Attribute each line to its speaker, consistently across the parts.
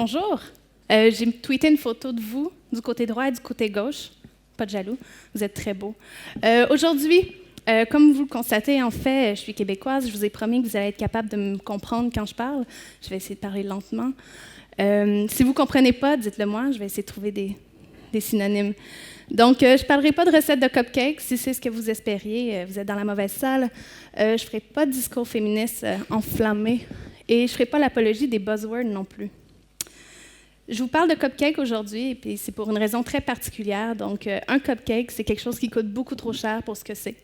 Speaker 1: Bonjour. J'ai tweeté une photo de vous du côté droit et du côté gauche. Pas de jaloux, vous êtes très beaux. Aujourd'hui, comme vous le constatez, en fait, je suis québécoise. Je vous ai promis que vous allez être capable de me comprendre quand je parle. Je vais essayer de parler lentement. Si vous ne comprenez pas, dites-le moi. Je vais essayer de trouver des synonymes. Donc, je ne parlerai pas de recettes de cupcakes. Si c'est ce que vous espériez, vous êtes dans la mauvaise salle. Je ne ferai pas de discours féministe enflammé. Et je ne ferai pas l'apologie des buzzwords non plus. Je vous parle de cupcakes aujourd'hui, et puis c'est pour une raison très particulière. Donc, un cupcake, c'est quelque chose qui coûte beaucoup trop cher pour ce que c'est.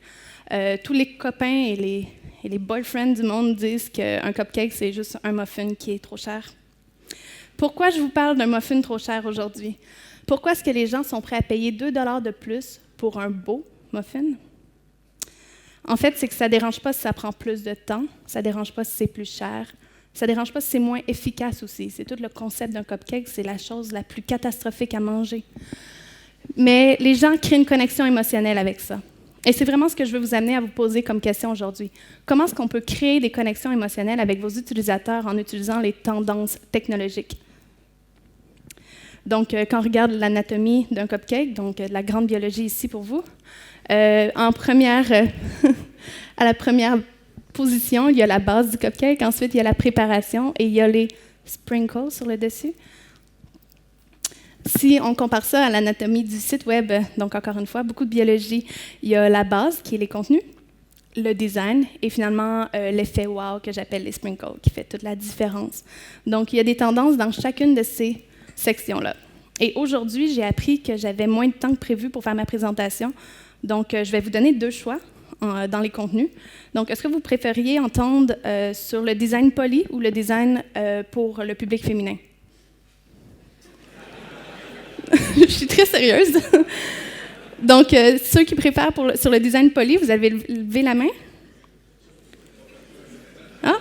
Speaker 1: Tous les copains et les boyfriends du monde disent qu'un cupcake, c'est juste un muffin qui est trop cher. Pourquoi je vous parle d'un muffin trop cher aujourd'hui? Pourquoi est-ce que les gens sont prêts à payer 2 $ de plus pour un beau muffin? En fait, c'est que ça ne dérange pas si ça prend plus de temps, ça ne dérange pas si c'est plus cher, ça ne dérange pas si c'est moins efficace aussi. C'est tout le concept d'un cupcake, c'est la chose la plus catastrophique à manger. Mais les gens créent une connexion émotionnelle avec ça. Et c'est vraiment ce que je veux vous amener à vous poser comme question aujourd'hui. Comment est-ce qu'on peut créer des connexions émotionnelles avec vos utilisateurs en utilisant les tendances technologiques? Donc, quand on regarde l'anatomie d'un cupcake, donc de la grande biologie ici pour vous, à la première position, il y a la base du cupcake, ensuite il y a la préparation et il y a les sprinkles sur le dessus. Si on compare ça à l'anatomie du site web, donc encore une fois, beaucoup de biologie, il y a la base qui est les contenus, le design et finalement l'effet wow que j'appelle les sprinkles qui fait toute la différence. Donc, il y a des tendances dans chacune de ces sections-là. Et aujourd'hui, j'ai appris que j'avais moins de temps que prévu pour faire ma présentation. Donc, je vais vous donner 2 choix dans les contenus. Donc, est-ce que vous préfériez entendre sur le design poli ou le design pour le public féminin? Je suis très sérieuse. Donc, ceux qui préfèrent sur le design poli, vous avez levé la main? Ah?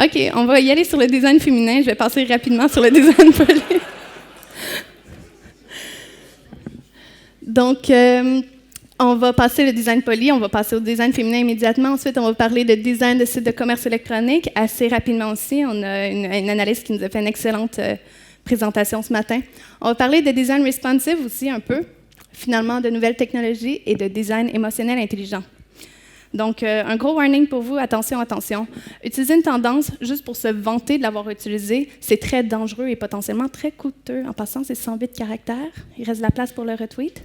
Speaker 1: OK, on va y aller sur le design féminin. Je vais passer rapidement sur le design poli. Donc, on va passer le design poli, on va passer au design féminin immédiatement. Ensuite, on va parler de design de sites de commerce électronique assez rapidement aussi. On a une analyste qui nous a fait une excellente présentation ce matin. On va parler de design responsive aussi un peu, finalement de nouvelles technologies et de design émotionnel intelligent. Donc, un gros warning pour vous, attention, attention. Utiliser une tendance juste pour se vanter de l'avoir utilisée, c'est très dangereux et potentiellement très coûteux. En passant, c'est 108 caractères. Il reste de la place pour le retweet.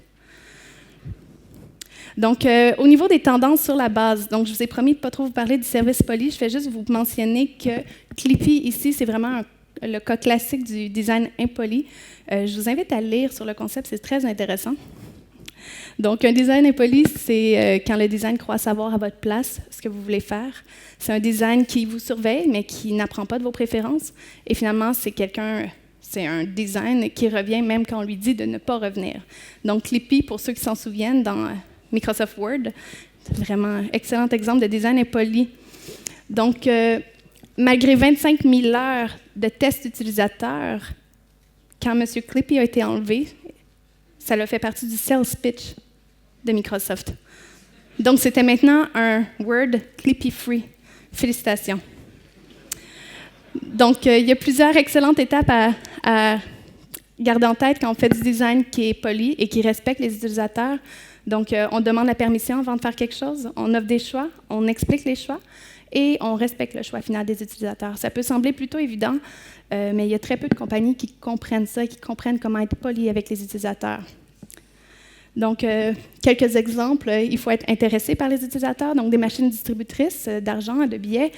Speaker 1: Donc, au niveau des tendances sur la base, donc je vous ai promis de ne pas trop vous parler du service poli. Je fais juste vous mentionner que Clippy, ici, c'est vraiment le cas classique du design impoli. Je vous invite à lire sur le concept, c'est très intéressant. Donc, un design impoli, c'est quand le design croit savoir à votre place ce que vous voulez faire. C'est un design qui vous surveille, mais qui n'apprend pas de vos préférences. Et finalement, c'est un design qui revient même quand on lui dit de ne pas revenir. Donc, Clippy, pour ceux qui s'en souviennent, dans Microsoft Word, c'est vraiment un excellent exemple de design impoli. Donc, malgré 25 000 heures de tests utilisateurs, quand M. Clippy a été enlevé, ça a fait partie du sales pitch de Microsoft. Donc, c'était maintenant un Word Clippy Free. Félicitations. Donc, il y a plusieurs excellentes étapes à garder en tête quand on fait du design qui est poli et qui respecte les utilisateurs. Donc, on demande la permission avant de faire quelque chose, on offre des choix, on explique les choix et on respecte le choix final des utilisateurs. Ça peut sembler plutôt évident, mais il y a très peu de compagnies qui comprennent ça, qui comprennent comment être poli avec les utilisateurs. Donc, quelques exemples, il faut être intéressé par les utilisateurs, donc des machines distributrices d'argent, de billets,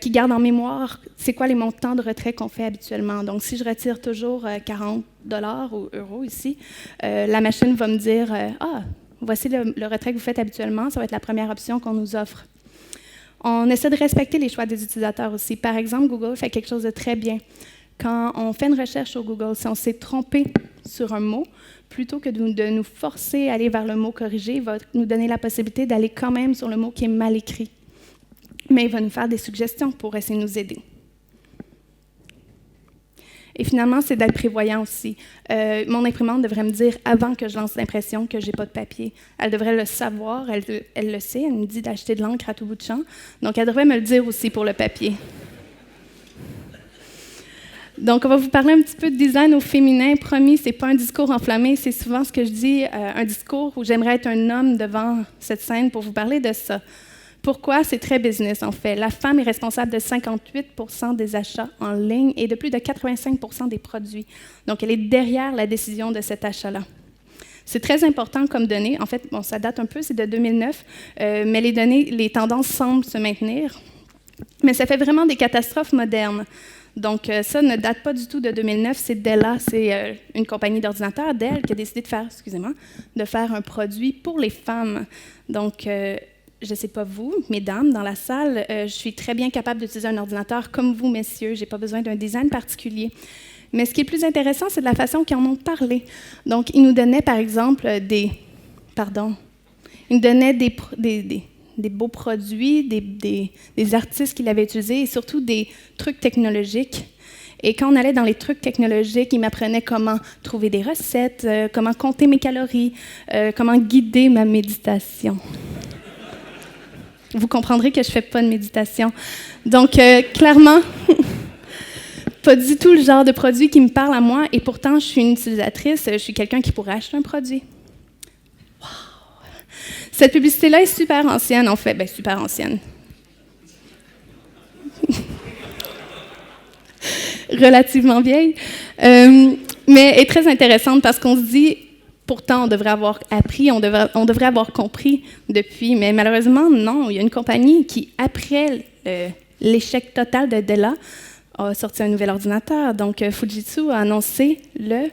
Speaker 1: qui gardent en mémoire c'est quoi les montants de retrait qu'on fait habituellement. Donc, si je retire toujours 40 $ ou euros ici, la machine va me dire « Ah, voici le retrait que vous faites habituellement, ça va être la première option qu'on nous offre. » On essaie de respecter les choix des utilisateurs aussi. Par exemple, Google fait quelque chose de très bien. Quand on fait une recherche sur Google, si on s'est trompé sur un mot, plutôt que de nous forcer à aller vers le mot corrigé, il va nous donner la possibilité d'aller quand même sur le mot qui est mal écrit. Mais il va nous faire des suggestions pour essayer de nous aider. Et finalement, c'est d'être prévoyant aussi. Mon imprimante devrait me dire, avant que je lance l'impression, que je n'ai pas de papier. Elle devrait le savoir, elle le sait, elle me dit d'acheter de l'encre à tout bout de champ. Donc, elle devrait me le dire aussi pour le papier. Donc, on va vous parler un petit peu de design au féminin. Promis, c'est pas un discours enflammé, c'est souvent ce que je dis, un discours où j'aimerais être un homme devant cette scène pour vous parler de ça. Pourquoi? C'est très business, en fait. La femme est responsable de 58% des achats en ligne et de plus de 85% des produits. Donc, elle est derrière la décision de cet achat-là. C'est très important comme donnée. En fait, bon, ça date un peu, c'est de 2009, mais les données, les tendances semblent se maintenir. Mais ça fait vraiment des catastrophes modernes. Donc, ça ne date pas du tout de 2009. C'est Dell, c'est une compagnie d'ordinateurs, Dell, qui a décidé de faire un produit pour les femmes. Donc, je ne sais pas vous, mesdames, dans la salle, je suis très bien capable d'utiliser un ordinateur comme vous, messieurs. Je n'ai pas besoin d'un design particulier. Mais ce qui est plus intéressant, c'est de la façon qu'ils en ont parlé. Donc, ils nous donnaient, par exemple, des beaux produits, des artistes qu'il avait utilisés et surtout des trucs technologiques. Et quand on allait dans les trucs technologiques, il m'apprenait comment trouver des recettes, comment compter mes calories, comment guider ma méditation. Vous comprendrez que je ne fais pas de méditation. Donc, clairement, pas du tout le genre de produit qui me parle à moi. Et pourtant, je suis une utilisatrice, je suis quelqu'un qui pourrait acheter un produit. Wow! Cette publicité-là est super ancienne, en fait. Bien, super ancienne. Relativement vieille. Mais est très intéressante parce qu'on se dit, pourtant, on devrait avoir appris, on devrait avoir compris depuis. Mais malheureusement, non. Il y a une compagnie qui, après l'échec total de Dell, a sorti un nouvel ordinateur. Donc, Fujitsu a annoncé le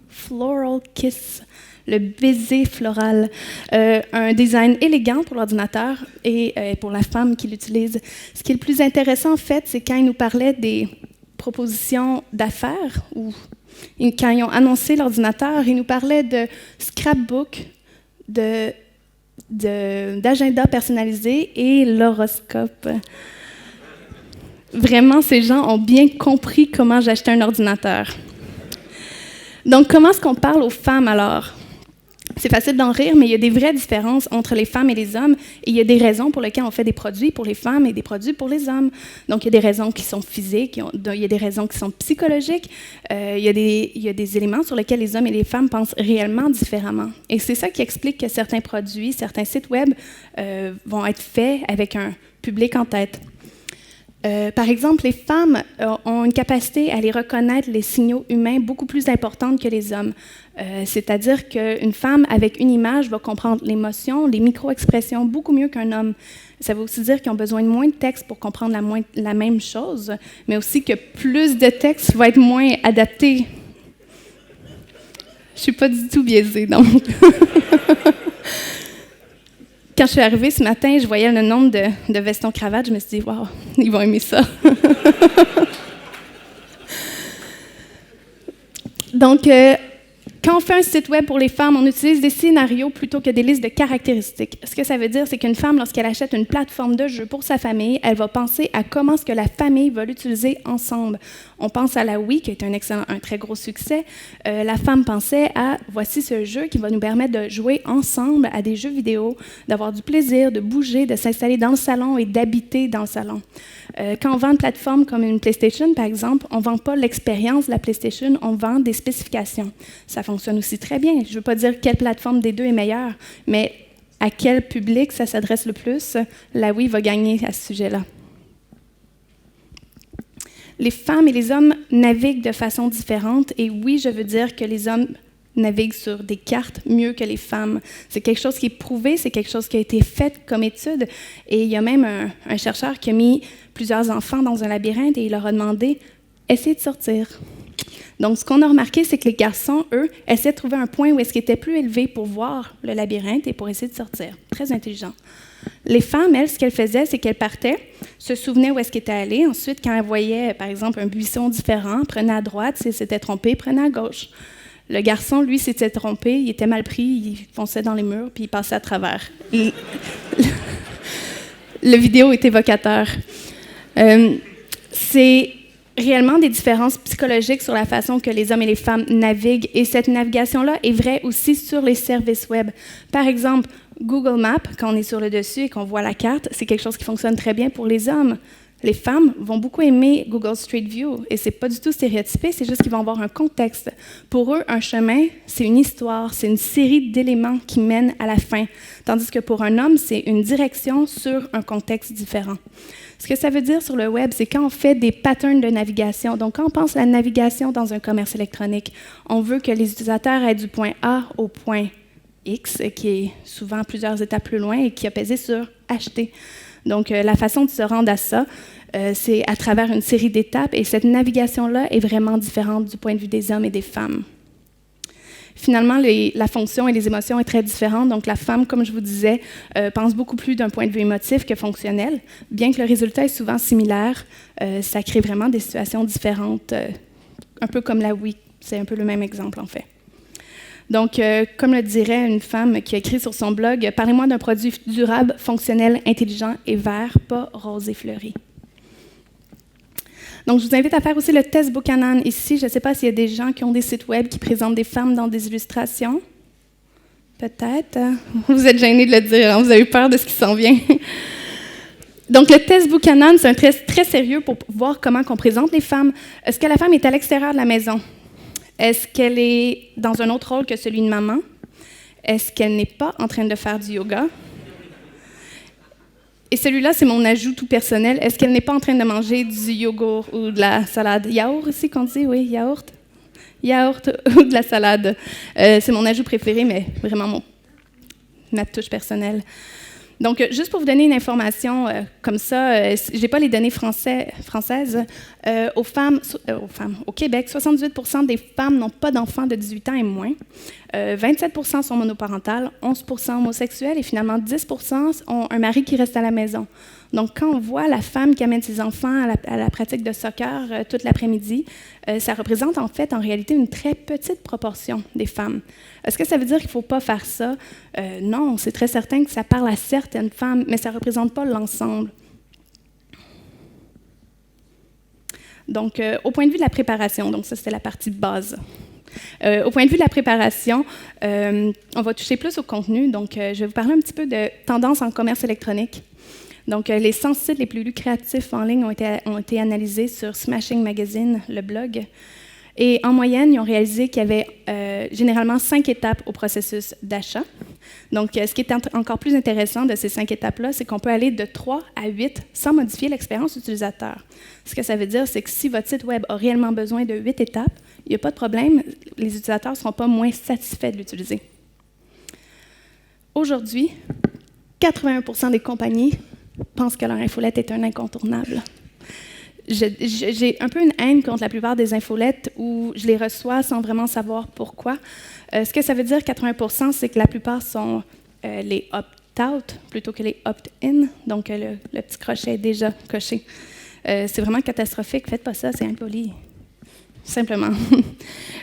Speaker 1: Floral Kiss, le baiser floral, un design élégant pour l'ordinateur et pour la femme qui l'utilise. Ce qui est le plus intéressant, en fait, c'est quand ils nous parlaient des propositions d'affaires ou quand ils ont annoncé l'ordinateur, ils nous parlaient de scrapbook, d'agenda personnalisé et l'horoscope. Vraiment, ces gens ont bien compris comment j'achetais un ordinateur. Donc, comment est-ce qu'on parle aux femmes alors? C'est facile d'en rire, mais il y a des vraies différences entre les femmes et les hommes. Et il y a des raisons pour lesquelles on fait des produits pour les femmes et des produits pour les hommes. Donc, il y a des raisons qui sont physiques, il y a des raisons qui sont psychologiques, il y a des éléments sur lesquels les hommes et les femmes pensent réellement différemment. Et c'est ça qui explique que certains produits, certains sites web vont être faits avec un public en tête. Par exemple, les femmes ont une capacité à aller reconnaître les signaux humains beaucoup plus importante que les hommes. C'est-à-dire qu'une femme avec une image va comprendre l'émotion, les micro-expressions beaucoup mieux qu'un homme. Ça veut aussi dire qu'ils ont besoin de moins de texte pour comprendre la même chose, mais aussi que plus de texte va être moins adapté. Je ne suis pas du tout biaisée, donc. Quand je suis arrivée ce matin, je voyais le nombre de vestons-cravates. Je me suis dit, waouh, ils vont aimer ça. Donc, quand on fait un site web pour les femmes, on utilise des scénarios plutôt que des listes de caractéristiques. Ce que ça veut dire, c'est qu'une femme, lorsqu'elle achète une plateforme de jeu pour sa famille, elle va penser à comment est-ce que la famille va l'utiliser ensemble. On pense à la Wii, qui est un très gros succès. La femme pensait à, voici ce jeu qui va nous permettre de jouer ensemble à des jeux vidéo, d'avoir du plaisir, de bouger, de s'installer dans le salon et d'habiter dans le salon. Quand on vend une plateforme comme une PlayStation, par exemple, on ne vend pas l'expérience de la PlayStation, on vend des spécifications. Ça fonctionne aussi très bien. Je ne veux pas dire quelle plateforme des deux est meilleure, mais à quel public ça s'adresse le plus, la Wii va gagner à ce sujet-là. Les femmes et les hommes naviguent de façon différente, et oui, je veux dire que les hommes naviguent sur des cartes mieux que les femmes. C'est quelque chose qui est prouvé, c'est quelque chose qui a été fait comme étude, et il y a même un chercheur qui a mis plusieurs enfants dans un labyrinthe et il leur a demandé « essayez de sortir ». Donc, ce qu'on a remarqué, c'est que les garçons, eux, essaient de trouver un point où est-ce qu'ils étaient plus élevés pour voir le labyrinthe et pour essayer de sortir. Très intelligent. Les femmes, elles, ce qu'elles faisaient, c'est qu'elles partaient, se souvenaient où est-ce qu'elles étaient allées. Ensuite, quand elles voyaient, par exemple, un buisson différent, prenaient à droite. S'il s'était trompé, prenaient à gauche. Le garçon, lui, s'était trompé, il était mal pris, il fonçait dans les murs, puis il passait à travers. Le vidéo est évocateur. C'est réellement des différences psychologiques sur la façon que les hommes et les femmes naviguent. Et cette navigation-là est vraie aussi sur les services web. Par exemple, Google Maps, quand on est sur le dessus et qu'on voit la carte, c'est quelque chose qui fonctionne très bien pour les hommes. Les femmes vont beaucoup aimer Google Street View et c'est pas du tout stéréotypé, c'est juste qu'ils vont avoir un contexte. Pour eux, un chemin, c'est une histoire, c'est une série d'éléments qui mènent à la fin, tandis que pour un homme, c'est une direction sur un contexte différent. Ce que ça veut dire sur le web, c'est quand on fait des patterns de navigation. Donc, quand on pense à la navigation dans un commerce électronique, on veut que les utilisateurs aient du point A au point X, qui est souvent plusieurs étapes plus loin et qui a pesé sur « acheter ». Donc, la façon de se rendre à ça, c'est à travers une série d'étapes et cette navigation-là est vraiment différente du point de vue des hommes et des femmes. Finalement, la fonction et les émotions est très différente. Donc, la femme, comme je vous disais, pense beaucoup plus d'un point de vue émotif que fonctionnel. Bien que le résultat est souvent similaire, ça crée vraiment des situations différentes, un peu comme la Wii. C'est un peu le même exemple, en fait. Donc, comme le dirait une femme qui a écrit sur son blog, « Parlez-moi d'un produit durable, fonctionnel, intelligent et vert, pas rose et fleuri. » Donc, je vous invite à faire aussi le test Buchanan ici. Je ne sais pas s'il y a des gens qui ont des sites web qui présentent des femmes dans des illustrations. Peut-être. Vous êtes gênés de le dire, hein? Vous avez peur de ce qui s'en vient. Donc, le test Buchanan, c'est un test très sérieux pour voir comment on présente les femmes. Est-ce que la femme est à l'extérieur de la maison? Est-ce qu'elle est dans un autre rôle que celui de maman? Est-ce qu'elle n'est pas en train de faire du yoga? Et celui-là, c'est mon ajout tout personnel. Est-ce qu'elle n'est pas en train de manger du yogourt ou de la salade? Yaourt aussi qu'on dit, oui, yaourt. Yaourt ou de la salade. C'est mon ajout préféré, mais vraiment ma touche personnelle. Donc, juste pour vous donner une information comme ça, je n'ai pas les données françaises. Au Québec, 78% des femmes n'ont pas d'enfants de 18 ans et moins. 27% sont monoparentales, 11% homosexuels et finalement 10% ont un mari qui reste à la maison. Donc, quand on voit la femme qui amène ses enfants à la pratique de soccer toute l'après-midi, ça représente en fait, en réalité, une très petite proportion des femmes. Est-ce que ça veut dire qu'il ne faut pas faire ça? Non, c'est très certain que ça parle à certaines femmes, mais ça ne représente pas l'ensemble. Donc, au point de vue de la préparation, donc ça, c'était la partie de base. Au point de vue de la préparation, on va toucher plus au contenu. Donc, je vais vous parler un petit peu de tendances en commerce électronique. Donc, les 100 sites les plus lucratifs en ligne ont été analysés sur Smashing Magazine, le blog. Et en moyenne, ils ont réalisé qu'il y avait généralement 5 étapes au processus d'achat. Donc, ce qui est encore plus intéressant de ces 5 étapes-là, c'est qu'on peut aller de 3 à 8 sans modifier l'expérience utilisateur. Ce que ça veut dire, c'est que si votre site Web a réellement besoin de 8 étapes, il n'y a pas de problème, les utilisateurs ne seront pas moins satisfaits de l'utiliser. Aujourd'hui, 81% des compagnies pensent que leur infolette est un incontournable. J'ai un peu une haine contre la plupart des infolettes où je les reçois sans vraiment savoir pourquoi. Ce que ça veut dire, 80%, c'est que la plupart sont les opt-out plutôt que les opt-in. Donc, le petit crochet est déjà coché. C'est vraiment catastrophique. Faites pas ça, c'est impoli. Simplement.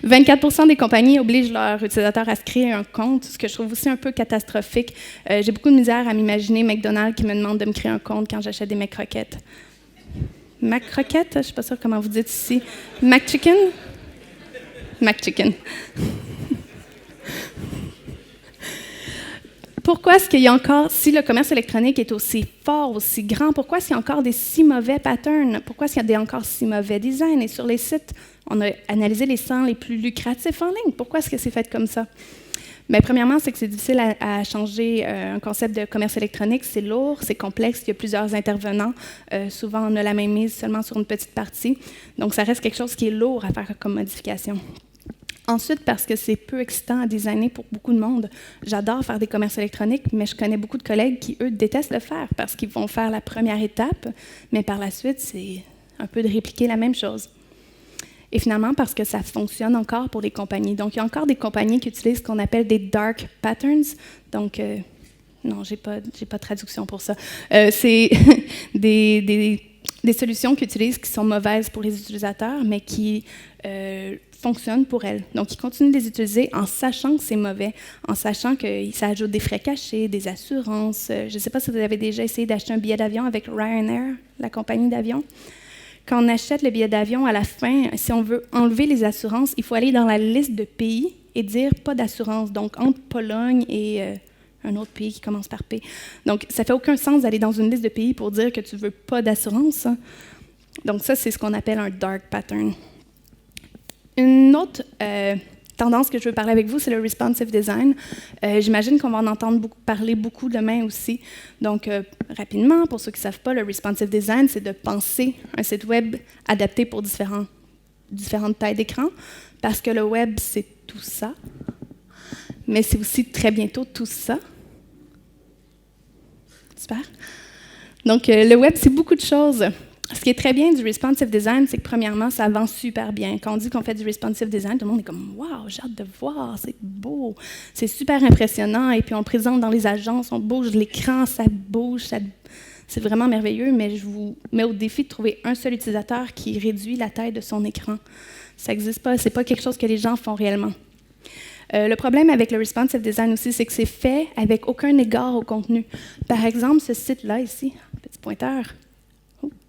Speaker 1: 24% des compagnies obligent leurs utilisateurs à se créer un compte, ce que je trouve aussi un peu catastrophique. J'ai beaucoup de misère à m'imaginer McDonald's qui me demande de me créer un compte quand j'achète des McCroquettes. McCroquettes, je ne suis pas sûre comment vous dites ici. McChicken? McChicken. Pourquoi est-ce qu'il y a encore, si le commerce électronique est aussi fort, aussi grand, pourquoi est-ce qu'il y a encore des si mauvais patterns? Pourquoi est-ce qu'il y a encore si mauvais designs? Et sur les sites, on a analysé les 100 les plus lucratifs en ligne. Pourquoi est-ce que c'est fait comme ça? Bien, premièrement, c'est que c'est difficile à changer un concept de commerce électronique. C'est lourd, c'est complexe, il y a plusieurs intervenants. Souvent, on a la même mise seulement sur une petite partie. Donc, ça reste quelque chose qui est lourd à faire comme modification. Ensuite, parce que c'est peu excitant à designer pour beaucoup de monde. J'adore faire des commerces électroniques, mais je connais beaucoup de collègues qui, eux, détestent le faire parce qu'ils vont faire la première étape, mais par la suite, c'est un peu de répliquer la même chose. Et finalement, parce que ça fonctionne encore pour les compagnies. Donc, il y a encore des compagnies qui utilisent ce qu'on appelle des dark patterns. Donc, non, j'ai pas de traduction pour ça. C'est des solutions qu'ils utilisent qui sont mauvaises pour les utilisateurs, mais qui fonctionnent pour elles. Donc, ils continuent de les utiliser en sachant que c'est mauvais, en sachant que ça ajoute des frais cachés, des assurances. Je ne sais pas si vous avez déjà essayé d'acheter un billet d'avion avec Ryanair, la compagnie d'avion. Quand on achète le billet d'avion, à la fin, si on veut enlever les assurances, il faut aller dans la liste de pays et dire « pas d'assurance ». Donc, entre Pologne et un autre pays qui commence par P. Donc, ça ne fait aucun sens d'aller dans une liste de pays pour dire que tu ne veux pas d'assurance. Donc, ça, c'est ce qu'on appelle un dark pattern. Une autre tendance que je veux parler avec vous, c'est le responsive design. J'imagine qu'on va en entendre parler beaucoup demain aussi. Donc, rapidement, pour ceux qui ne savent pas, le responsive design, c'est de penser un site web adapté pour différentes tailles d'écran, parce que le web, c'est tout ça, mais c'est aussi très bientôt tout ça. Super. Donc, le web, c'est beaucoup de choses. Ce qui est très bien du responsive design, c'est que premièrement, ça avance super bien. Quand on dit qu'on fait du responsive design, tout le monde est comme « Wow, j'ai hâte de voir, c'est beau, c'est super impressionnant ». Et puis on le présente dans les agences, on bouge l'écran, ça bouge, c'est vraiment merveilleux, mais je vous mets au défi de trouver un seul utilisateur qui réduit la taille de son écran. Ça n'existe pas, c'est pas quelque chose que les gens font réellement. Le problème avec le responsive design aussi, c'est que c'est fait avec aucun égard au contenu. Par exemple, ce site-là ici,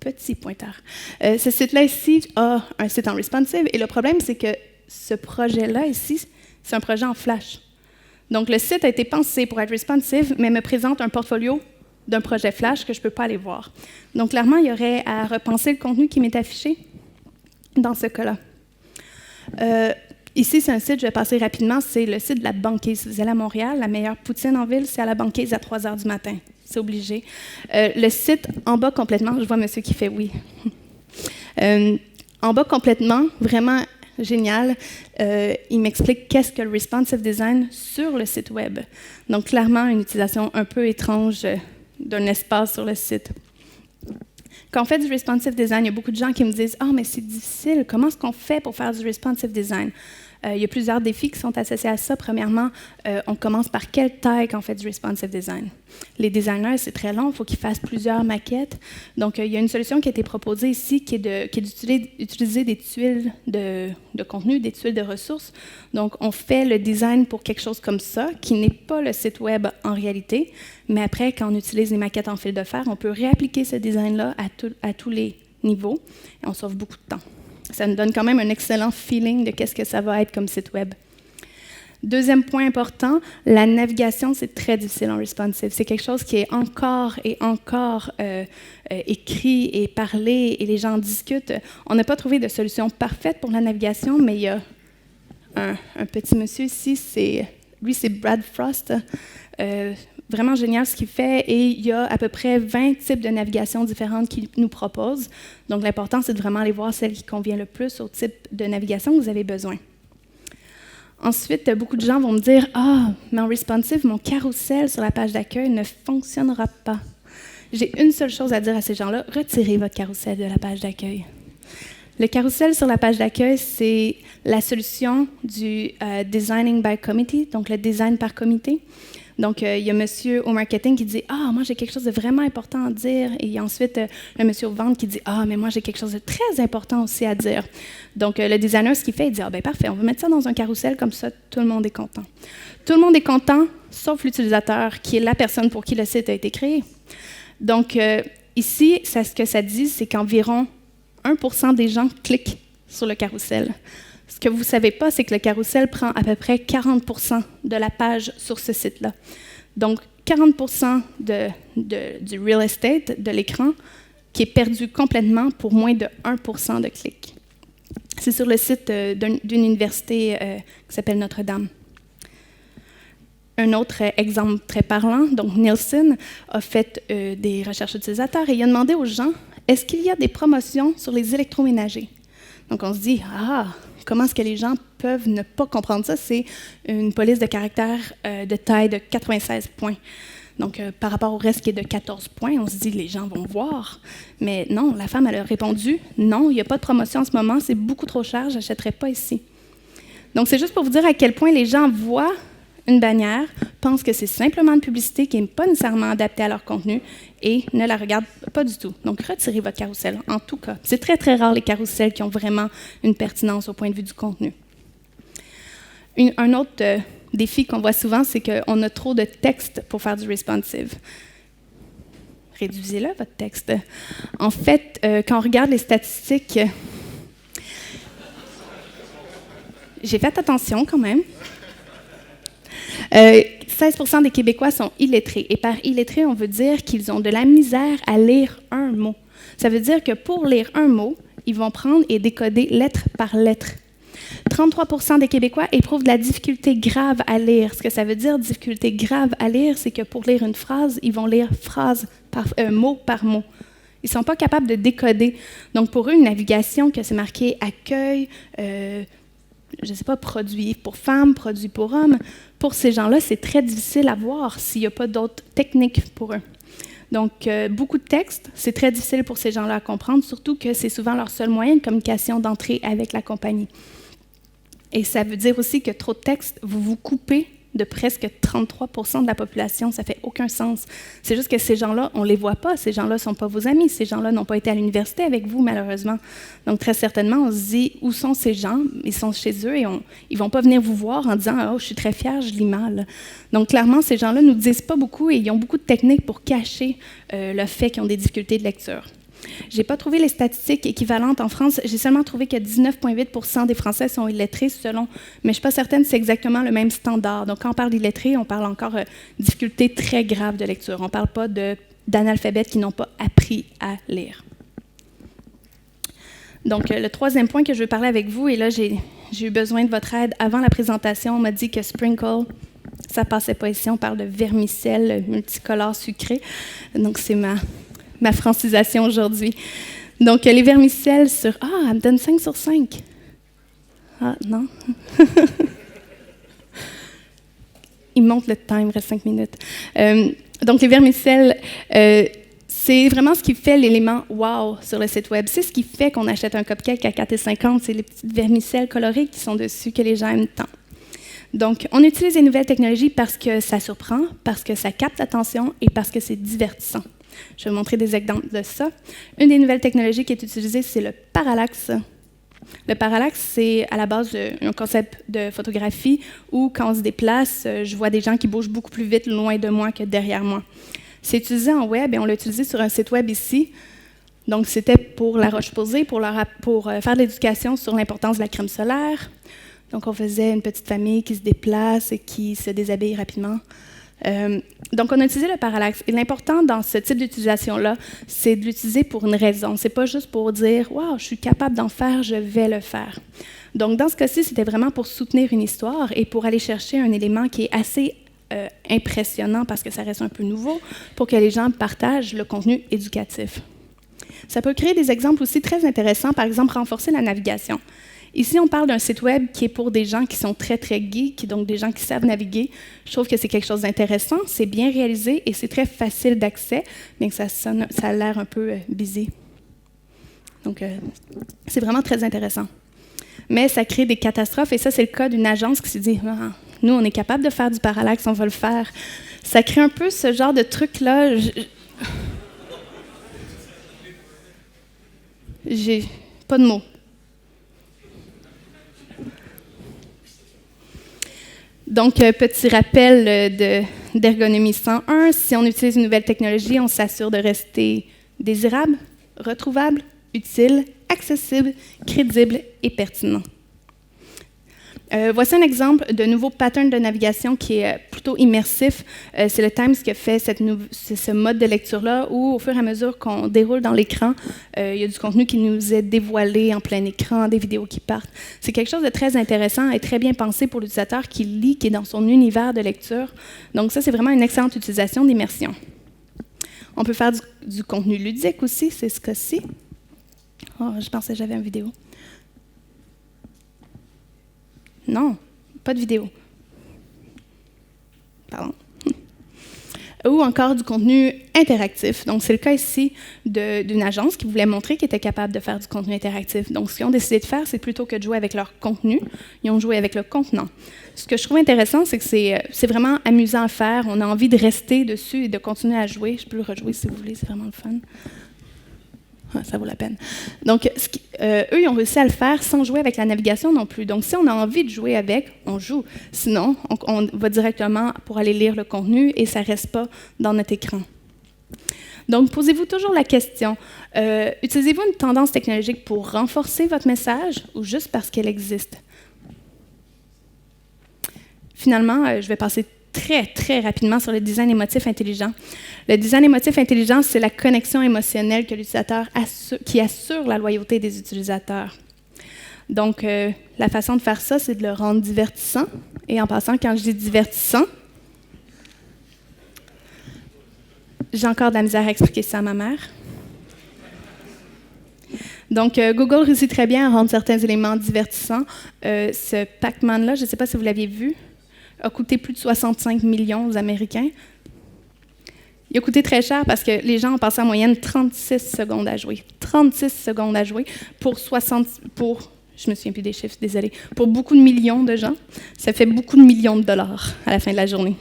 Speaker 1: petit pointeur. Ce site-là ici a un site en responsive et le problème, c'est que ce projet-là ici, c'est un projet en Flash. Donc, le site a été pensé pour être responsive, mais me présente un portfolio d'un projet Flash que je ne peux pas aller voir. Donc, clairement, il y aurait à repenser le contenu qui m'est affiché dans ce cas-là. Ici, c'est un site, je vais passer rapidement, c'est le site de la Banquise. Si vous allez à Montréal, la meilleure poutine en ville, c'est à la Banquise à 3 h du matin. C'est obligé. Le site, en bas complètement, je vois monsieur qui fait oui. En bas complètement, vraiment génial, il m'explique qu'est-ce que le responsive design sur le site web. Donc, clairement, une utilisation un peu étrange d'un espace sur le site. Quand on fait du responsive design, il y a beaucoup de gens qui me disent « Ah, mais c'est difficile, comment est-ce qu'on fait pour faire du responsive design? » Il y a plusieurs défis qui sont associés à ça. Premièrement, on commence par quelle taille quand on fait du responsive design? Les designers, c'est très long, il faut qu'ils fassent plusieurs maquettes. Donc, il y a une solution qui a été proposée ici qui est d'utiliser des tuiles de contenu, des tuiles de ressources. Donc, on fait le design pour quelque chose comme ça, qui n'est pas le site web en réalité, mais après, quand on utilise les maquettes en fil de fer, on peut réappliquer ce design-là à tous les niveaux et on sauve beaucoup de temps. Ça nous donne quand même un excellent feeling de qu'est-ce que ça va être comme site web. Deuxième point important, la navigation, c'est très difficile en responsive. C'est quelque chose qui est encore et encore écrit et parlé et les gens discutent. On n'a pas trouvé de solution parfaite pour la navigation, mais il y a un petit monsieur ici, lui c'est Brad Frost. Vraiment génial ce qu'il fait et il y a à peu près 20 types de navigation différentes qu'il nous propose. Donc, l'important, c'est de vraiment aller voir celle qui convient le plus au type de navigation que vous avez besoin. Ensuite, beaucoup de gens vont me dire « Ah, mais en responsive, mon carrousel sur la page d'accueil ne fonctionnera pas. » J'ai une seule chose à dire à ces gens-là, retirez votre carrousel de la page d'accueil. Le carrousel sur la page d'accueil, c'est la solution du Designing by Committee, donc le design par comité. Donc, il y a monsieur au marketing qui dit « Ah, moi, j'ai quelque chose de vraiment important à dire. » Et ensuite, le monsieur aux ventes qui dit « Ah, mais moi, j'ai quelque chose de très important aussi à dire. » Donc, le designer, ce qu'il fait, il dit « Ah, bien, parfait, on va mettre ça dans un carrousel, comme ça, tout le monde est content. » Tout le monde est content, sauf l'utilisateur, qui est la personne pour qui le site a été créé. Donc, ici, ce que ça dit, c'est qu'environ 1% des gens cliquent sur le carrousel. Ce que vous ne savez pas, c'est que le carrousel prend à peu près 40% de la page sur ce site-là. Donc, 40% du real estate, de l'écran, qui est perdu complètement pour moins de 1% de clics. C'est sur le site d'une université qui s'appelle Notre-Dame. Un autre exemple très parlant, donc Nielsen a fait des recherches utilisateurs et il a demandé aux gens, est-ce qu'il y a des promotions sur les électroménagers? Donc, on se dit, comment est-ce que les gens peuvent ne pas comprendre ça? C'est une police de caractère de taille de 96 points. Donc, par rapport au reste qui est de 14 points, on se dit, les gens vont voir. Mais non, la femme, elle a répondu, non, il n'y a pas de promotion en ce moment, c'est beaucoup trop cher, je n'achèterai pas ici. Donc, c'est juste pour vous dire à quel point les gens voient une bannière, pensent que c'est simplement une publicité qui n'est pas nécessairement adaptée à leur contenu et ne la regardent pas du tout. Donc, retirez votre carrousel, en tout cas. C'est très, très rare les carrousels qui ont vraiment une pertinence au point de vue du contenu. Un autre défi qu'on voit souvent, c'est qu'on a trop de texte pour faire du responsive. Réduisez-le, votre texte. En fait, quand on regarde les statistiques, j'ai fait attention quand même. 16% des Québécois sont illettrés. Et par illettrés, on veut dire qu'ils ont de la misère à lire un mot. Ça veut dire que pour lire un mot, ils vont prendre et décoder lettre par lettre. 33% des Québécois éprouvent de la difficulté grave à lire. Ce que ça veut dire, difficulté grave à lire, c'est que pour lire une phrase, ils vont lire mot par mot. Ils ne sont pas capables de décoder. Donc, pour eux, une navigation que c'est marqué accueil, je ne sais pas, produit pour femmes, produit pour hommes, pour ces gens-là, c'est très difficile à voir s'il n'y a pas d'autres techniques pour eux. Donc, beaucoup de textes, c'est très difficile pour ces gens-là à comprendre, surtout que c'est souvent leur seul moyen de communication d'entrée avec la compagnie. Et ça veut dire aussi que trop de textes, vous vous coupez de presque 33% de la population. Ça ne fait aucun sens. C'est juste que ces gens-là, on ne les voit pas. Ces gens-là ne sont pas vos amis. Ces gens-là n'ont pas été à l'université avec vous, malheureusement. Donc, très certainement, on se dit, où sont ces gens? Ils sont chez eux et ils ne vont pas venir vous voir en disant, « Oh, je suis très fière, je lis mal. » Donc, clairement, ces gens-là ne nous disent pas beaucoup et ils ont beaucoup de techniques pour cacher le fait qu'ils ont des difficultés de lecture. Je n'ai pas trouvé les statistiques équivalentes en France. J'ai seulement trouvé que 19,8% des Français sont illettrés, mais je ne suis pas certaine que c'est exactement le même standard. Donc, quand on parle d'illettrés, on parle encore de difficultés très graves de lecture. On ne parle pas d'analphabètes qui n'ont pas appris à lire. Donc, le troisième point que je veux parler avec vous, et là, j'ai eu besoin de votre aide. Avant la présentation, on m'a dit que sprinkle, ça ne passait pas ici. On parle de vermicelle multicolore sucré. Donc, c'est ma francisation aujourd'hui. Donc, les vermicelles sur... Ah, elle me donne 5 sur 5. Ah, non. Il monte le temps, il me reste 5 minutes. Donc, les vermicelles, c'est vraiment ce qui fait l'élément « wow » sur le site web. C'est ce qui fait qu'on achète un cupcake à 4,50 $. C'est les petites vermicelles colorées qui sont dessus que les gens aiment tant. Donc, on utilise les nouvelles technologies parce que ça surprend, parce que ça capte l'attention et parce que c'est divertissant. Je vais vous montrer des exemples de ça. Une des nouvelles technologies qui est utilisée, c'est le parallaxe. Le parallaxe, c'est à la base un concept de photographie où, quand on se déplace, je vois des gens qui bougent beaucoup plus vite loin de moi que derrière moi. C'est utilisé en web et on l'a utilisé sur un site web ici. Donc, c'était pour La Roche-Posay, pour faire de l'éducation sur l'importance de la crème solaire. Donc, on faisait une petite famille qui se déplace et qui se déshabille rapidement. Donc, on a utilisé le parallaxe. Et l'important dans ce type d'utilisation-là, c'est de l'utiliser pour une raison. Ce n'est pas juste pour dire « Wow, je suis capable d'en faire, je vais le faire ». Donc, dans ce cas-ci, c'était vraiment pour soutenir une histoire et pour aller chercher un élément qui est assez impressionnant parce que ça reste un peu nouveau, pour que les gens partagent le contenu éducatif. Ça peut créer des exemples aussi très intéressants, par exemple, renforcer la navigation. Ici, on parle d'un site web qui est pour des gens qui sont très, très geeks, donc des gens qui savent naviguer. Je trouve que c'est quelque chose d'intéressant, c'est bien réalisé et c'est très facile d'accès, bien que ça a l'air un peu busy. Donc, c'est vraiment très intéressant. Mais ça crée des catastrophes et ça, c'est le cas d'une agence qui se dit « Ah, nous, on est capable de faire du parallaxe, on va le faire. » Ça crée un peu ce genre de truc-là. J'ai pas de mots. Donc, petit rappel d'ergonomie 101. Si on utilise une nouvelle technologie, on s'assure de rester désirable, retrouvable, utile, accessible, crédible et pertinent. Voici un exemple de nouveau pattern de navigation qui est plutôt immersif. C'est le Times qui a fait ce mode de lecture-là où, au fur et à mesure qu'on déroule dans l'écran, il y a du contenu qui nous est dévoilé en plein écran, des vidéos qui partent. C'est quelque chose de très intéressant et très bien pensé pour l'utilisateur qui lit, qui est dans son univers de lecture. Donc ça, c'est vraiment une excellente utilisation d'immersion. On peut faire du contenu ludique aussi, c'est ce cas-ci. Oh, je pensais que j'avais une vidéo. Non, pas de vidéo. Pardon. Ou encore du contenu interactif. Donc, c'est le cas ici d'une agence qui voulait montrer qu'ils étaient capables de faire du contenu interactif. Donc, ce qu'ils ont décidé de faire, c'est plutôt que de jouer avec leur contenu, ils ont joué avec le contenant. Ce que je trouve intéressant, c'est que c'est vraiment amusant à faire. On a envie de rester dessus et de continuer à jouer. Je peux le rejouer si vous voulez, c'est vraiment le fun. Ça vaut la peine. Donc, eux, ils ont réussi à le faire sans jouer avec la navigation non plus. Donc, si on a envie de jouer avec, on joue. Sinon, on va directement pour aller lire le contenu et ça ne reste pas dans notre écran. Donc, posez-vous toujours la question, utilisez-vous une tendance technologique pour renforcer votre message ou juste parce qu'elle existe? Finalement, je vais passer très, très rapidement sur le design émotif intelligent. Le design émotif intelligent, c'est la connexion émotionnelle que l'utilisateur qui assure la loyauté des utilisateurs. Donc, la façon de faire ça, c'est de le rendre divertissant. Et en passant, quand je dis divertissant, j'ai encore de la misère à expliquer ça à ma mère. Donc, Google réussit très bien à rendre certains éléments divertissants. Ce Pac-Man-là, je ne sais pas si vous l'aviez vu, a coûté plus de 65 millions aux Américains. Il a coûté très cher parce que les gens ont passé en moyenne 36 secondes à jouer. 36 secondes à jouer je me souviens plus des chiffres, désolée, pour beaucoup de millions de gens. Ça fait beaucoup de millions de dollars à la fin de la journée.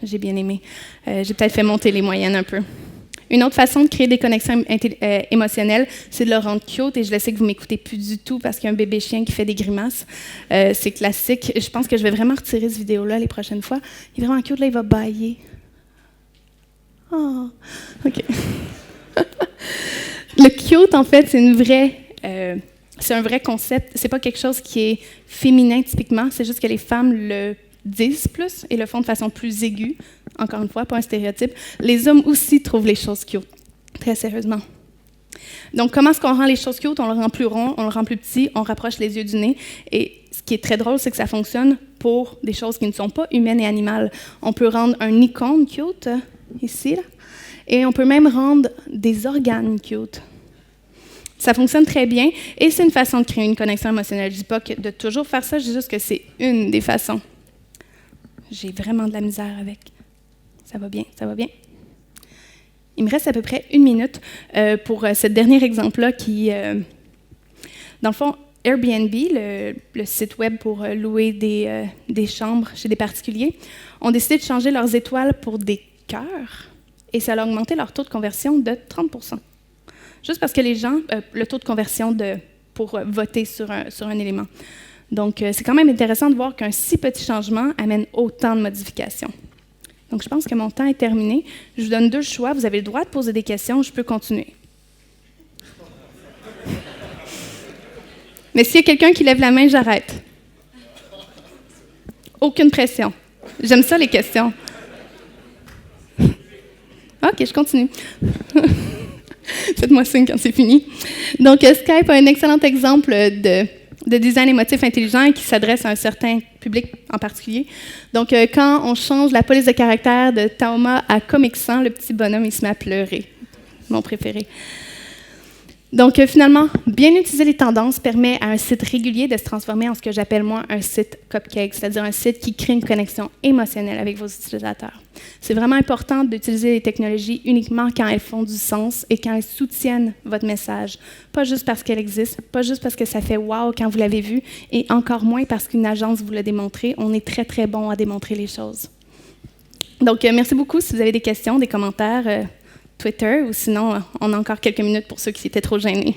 Speaker 1: J'ai bien aimé. J'ai peut-être fait monter les moyennes un peu. Une autre façon de créer des connexions émotionnelles, c'est de le rendre cute. Et je le sais que vous ne m'écoutez plus du tout parce qu'il y a un bébé chien qui fait des grimaces. C'est classique. Je pense que je vais vraiment retirer cette vidéo-là les prochaines fois. Il est vraiment cute. Là, il va bâiller. Oh, OK. Le cute, en fait, c'est un vrai concept. C'est pas quelque chose qui est féminin typiquement. C'est juste que les femmes le disent plus et le font de façon plus aiguë. Encore une fois, pas un stéréotype. Les hommes aussi trouvent les choses cute, très sérieusement. Donc, comment est-ce qu'on rend les choses cute? On le rend plus rond, on le rend plus petit, on rapproche les yeux du nez. Et ce qui est très drôle, c'est que ça fonctionne pour des choses qui ne sont pas humaines et animales. On peut rendre un icône cute, ici, là, et on peut même rendre des organes cute. Ça fonctionne très bien et c'est une façon de créer une connexion émotionnelle. Je ne dis pas de toujours faire ça, je dis juste que c'est une des façons. J'ai vraiment de la misère avec. Ça va bien, ça va bien. Il me reste à peu près 1 minute pour ce dernier exemple-là qui, dans le fond, Airbnb, le site web pour louer des chambres chez des particuliers, ont décidé de changer leurs étoiles pour des cœurs et ça a augmenté leur taux de conversion de 30%. Juste parce que les gens, le taux de conversion pour voter sur un élément. Donc, c'est quand même intéressant de voir qu'un si petit changement amène autant de modifications. Donc, je pense que mon temps est terminé. Je vous donne 2 choix. Vous avez le droit de poser des questions. Je peux continuer. Mais s'il y a quelqu'un qui lève la main, j'arrête. Aucune pression. J'aime ça, les questions. OK, je continue. Faites-moi signe quand c'est fini. Donc, Skype a un excellent exemple de design émotif intelligent qui s'adresse à un certain public en particulier. Donc, quand on change la police de caractère de Taoma à Comic Sans, le petit bonhomme, il se met à pleurer. Mon préféré. Donc, finalement, bien utiliser les tendances permet à un site régulier de se transformer en ce que j'appelle, moi, un site cupcake, c'est-à-dire un site qui crée une connexion émotionnelle avec vos utilisateurs. C'est vraiment important d'utiliser les technologies uniquement quand elles font du sens et quand elles soutiennent votre message. Pas juste parce qu'elles existent, pas juste parce que ça fait « wow » quand vous l'avez vu, et encore moins parce qu'une agence vous l'a démontré. On est très, très bon à démontrer les choses. Donc, merci beaucoup. Si vous avez des questions, des commentaires, Twitter, ou sinon, on a encore quelques minutes pour ceux qui étaient trop gênés.